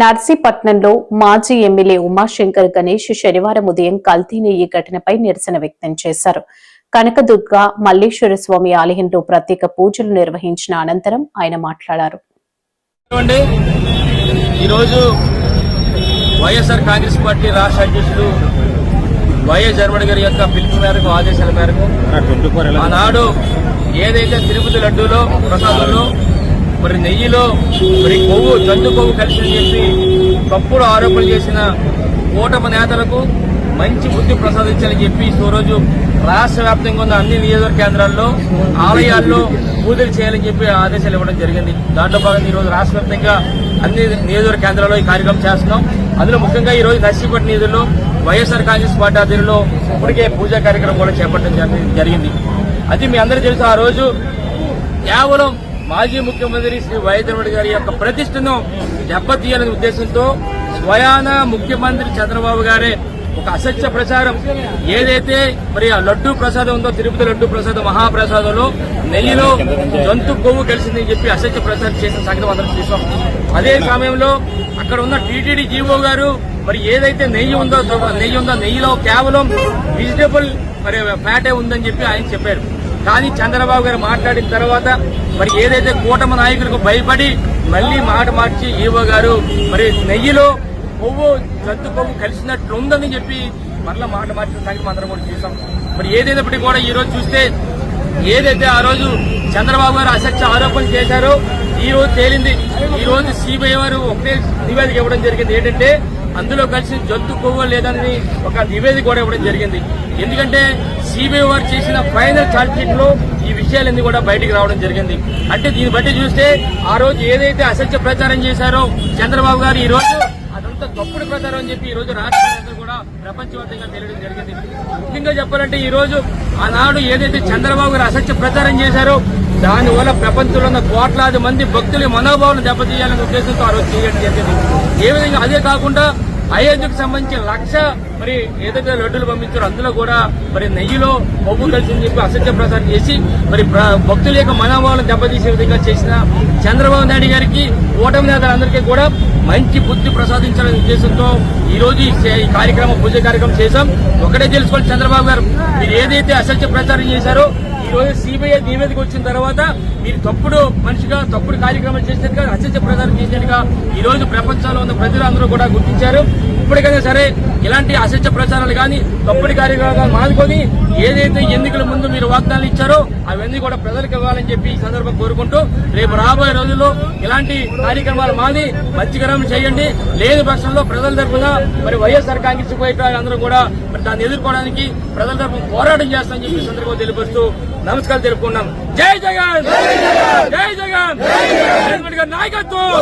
నర్సీపట్నంలో మాజీ ఎమ్మెల్యే ఉమాశంకర్ గణేష్ శనివారం ఉదయం కల్తీ నెయ్యి ఘటనపై నిరసన వ్యక్తం చేశారు. కనకదుర్గ మల్లేశ్వర స్వామి ఆలయంలో ప్రత్యేక పూజలు నిర్వహించిన అనంతరం ఆయన మాట్లాడారు. ఈరోజు వైఎస్ఆర్ కాంగ్రెస్ పార్టీ రాష్ట్ర అధ్యక్షుడు వైఎస్ జగన్మోహన్ గారి యొక్క పిలుపు మేరకు ఆదేశాల మేరకు ఆనాడు ఏదైతే తిరుపతి లడ్డూలో ప్రసాదంలో మరి నెయ్యిలో మరి కొవ్వు జంతు కొవ్వు కలిసి చెప్పి తప్పుడు ఆరోపణలు చేసిన కూటమి నేతలకు మంచి బుద్ధి ప్రసాదించాలని చెప్పి ఈ రోజు రాష్ట్ర వ్యాప్తంగా ఉన్న అన్ని నియోజకవర్గ కేంద్రాల్లో ఆలయాల్లో పూజలు చేయాలని చెప్పి ఆదేశాలు ఇవ్వడం జరిగింది. దాంట్లో భాగంగా ఈ రోజు రాష్ట్ర వ్యాప్తంగా అన్ని నియోజకవర్గ కేంద్రాల్లో ఈ కార్యక్రమం చేస్తున్నాం. అందులో ముఖ్యంగా ఈ రోజు నర్సీపట్నం నిధుల్లో వైఎస్ఆర్ కాంగ్రెస్ పార్టీ ఆధ్వర్యంలో ఇప్పటికే పూజా కార్యక్రమం కూడా చేపట్టడం జరిగింది. అది మీ అందరూ తెలుసు, ఆ రోజు కేవలం మాజీ ముఖ్యమంత్రి శ్రీ వైఎస్ జగన్మోహన్ గారి యొక్క ప్రతిష్టను దెబ్బతీయాలనే ఉద్దేశంతో స్వయాన ముఖ్యమంత్రి చంద్రబాబు గారే ఒక అసత్య ప్రచారం ఏదైతే మరి ఆ లడ్డూ ప్రసాదం ఉందో తిరుపతి లడ్డూ ప్రసాదం మహాప్రసాదంలో నెయ్యిలో జంతు కొవ్వు కలిసిందని చెప్పి అసత్య ప్రచారం చేసిన సంగతి అందరం చూసాం. అదే సమయంలో అక్కడ ఉన్న టీటీడీ జీవో గారు మరి ఏదైతే నెయ్యి ఉందో నెయ్యిలో కేవలం వెజిటబుల్ మరి ఫ్యాటే ఉందని చెప్పి ఆయన చెప్పారు. కానీ చంద్రబాబు గారు మాట్లాడిన తర్వాత మరి ఏదైతే కూటమి నాయకులకు భయపడి మళ్లీ మాట మార్చి ఈవో గారు మరి నెయ్యిలో కొవ్వు జంతు కొవ్వు కలిసినట్లు ఉందని చెప్పి మరలా మాట మార్చిన సంగతి అందరం కూడా చూసాం. మరి ఏదైనప్పటికీ కూడా ఈ రోజు చూస్తే ఏదైతే ఆ రోజు చంద్రబాబు గారు అసత్య ఆరోపణలు చేశారో ఈ రోజు తేలింది. ఈ రోజు సిబిఐ వారు ఒకటే నివేదిక ఇవ్వడం జరిగింది. ఏంటంటే అందులో కలిసి జంతు కొవ్వు లేదని ఒక నివేదిక కూడా ఇవ్వడం జరిగింది. ఎందుకంటే సిబిఐ వారు చేసిన ఫైనల్ ఛార్జ్ షీట్ లో ఈ విషయాలన్నీ కూడా బయటికి రావడం జరిగింది. అంటే దీన్ని బట్టి చూస్తే ఆ రోజు ఏదైతే అసత్య ప్రచారం చేశారో చంద్రబాబు గారు ఈ రోజు అదంతా తప్పుడు ప్రచారం అని చెప్పి ఈ రోజు రాష్ట్ర కూడా ప్రపంచవ్యాప్తంగా తెలియడం జరిగింది. ముఖ్యంగా చెప్పాలంటే ఈ రోజు ఆనాడు ఏదైతే చంద్రబాబు గారు అసత్య ప్రచారం చేశారో దానివల్ల ప్రపంచంలో ఉన్న కోట్లాది మంది భక్తుల మనోభావాలను దెబ్బతీయాలనే ఉద్దేశంతో ఆ రోజు చేయడం జరిగింది. ఏ విధంగా అదే కాకుండా అయోధ్యకు సంబంధించి 1,00,000 మరి ఏదైతే లడ్డూలు పంపించారో అందులో కూడా మరి నెయ్యిలో కొవ్వు కలిసిందని చెప్పి అసత్య ప్రచారం చేసి మరి భక్తుల యొక్క మనోభావాలను దెబ్బతీసే విధంగా చేసిన చంద్రబాబు నాయుడు గారికి కూటమి నేతలందరికీ కూడా మంచి బుద్ధి ప్రసాదించాలనే ఉద్దేశంతో ఈ రోజు ఈ కార్యక్రమం పూజ కార్యక్రమం చేశాం. ఒకటే తెలుసుకోవాలి, చంద్రబాబు గారు మీరు ఏదైతే అసత్య ప్రచారం చేశారో ఈ రోజు సిబిఐ నివేదిక వచ్చిన తర్వాత మీరు తప్పుడు మనిషిగా తప్పుడు కార్యక్రమాలు చేసినట్టుగా అసత్య ప్రచారం చేసినట్టుగా ఈ రోజు ప్రపంచంలో ఉన్న ప్రజలందరూ కూడా గుర్తించారు. ఇప్పటికైనా సరే ఇలాంటి అసత్య ప్రచారాలు కానీ తప్పుడు కార్యక్రమాలు మానుకొని ఏదైతే ఎన్నికల ముందు మీరు వాగ్దానాలు ఇచ్చారో అవన్నీ కూడా ప్రజలకు ఇవ్వాలని చెప్పి ఈ సందర్భం కోరుకుంటూ రేపు రాబోయే రోజుల్లో ఇలాంటి కార్యక్రమాలు మాని మంచికరం చేయండి. లేని పక్షంలో ప్రజల తరఫున మరి వైఎస్ఆర్ కాంగ్రెస్ పార్టీ అందరూ కూడా మరి దాన్ని ఎదుర్కోవడానికి ప్రజల తరఫున పోరాటం చేస్తామని చెప్పి సందర్భంగా తెలియపరుస్తూ నమస్కారం తెలుపుకున్నాం. జై జగన్, జై జగన్, నాయకత్వం.